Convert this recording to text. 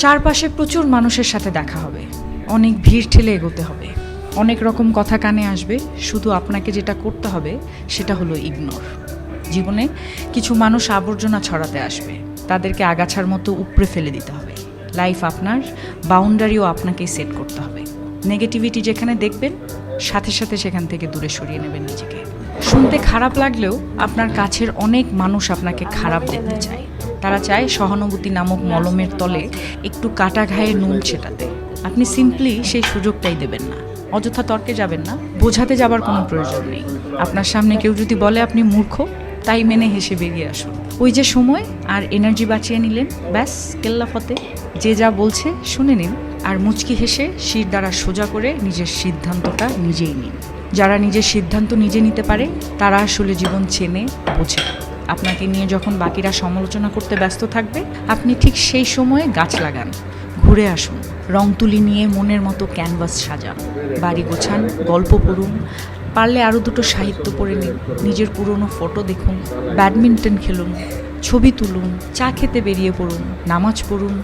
চারপাশে প্রচুর মানুষের সাথে দেখা হবে, অনেক ভিড় ঠেলে এগোতে হবে, অনেক রকম কথা কানে আসবে। শুধু আপনাকে যেটা করতে হবে সেটা হলো ইগনোর। জীবনে কিছু মানুষ আবর্জনা ছড়াতে আসবে, তাদেরকে আগাছার মতো উপড়ে ফেলে দিতে হবে। লাইফ আপনার, বাউন্ডারিও আপনাকেই সেট করতে হবে। নেগেটিভিটি যেখানে দেখবেন সাথে সাথে সেখান থেকে দূরে সরিয়ে নেবেন নিজেকে। শুনতে খারাপ লাগলেও আপনার কাছের অনেক মানুষ আপনাকে খারাপ দেখতে চায়। তারা চায় সহানুভূতি নামক মলমের তলে একটু কাটা ঘায়ে নুন ছেটাতে। আপনি সিম্পলি সেই সুযোগটাই দেবেন না। অযথা তর্কে যাবেন না, বোঝাতে যাবার কোনো প্রয়োজন নেই। আপনার সামনে কেউ যদি বলে আপনি মূর্খ, তাই মেনে হেসে বেরিয়ে আসুন। ওই যে সময় আর এনার্জি বাঁচিয়ে নিলেন, ব্যাস কেল্লা ফতে। যে যা বলছে শুনে নিন, আর মুচকি হেসে শির দ্বারা সোজা করে নিজের সিদ্ধান্তটা নিজেই নিন। যারা নিজের সিদ্ধান্ত নিজে নিতে পারে তারা আসলে জীবন চেনে, বোঝে। আপনাকে নিয়ে যখন বাকিরা সমালোচনা করতে ব্যস্ত থাকবে, আপনি ঠিক সেই সময়ে গাছ লাগান, ঘুরে আসুন, রং তুলি নিয়ে মনের মতো ক্যানভাস সাজান, বাড়ি গোছান, গল্প পড়ুন, পারলে আরও দুটো সাহিত্য পড়ে নিন, নিজের পুরনো ফটো দেখুন, ব্যাডমিন্টন খেলুন, ছবি তুলুন, চা খেতে বেরিয়ে পড়ুন, নামাজ পড়ুন।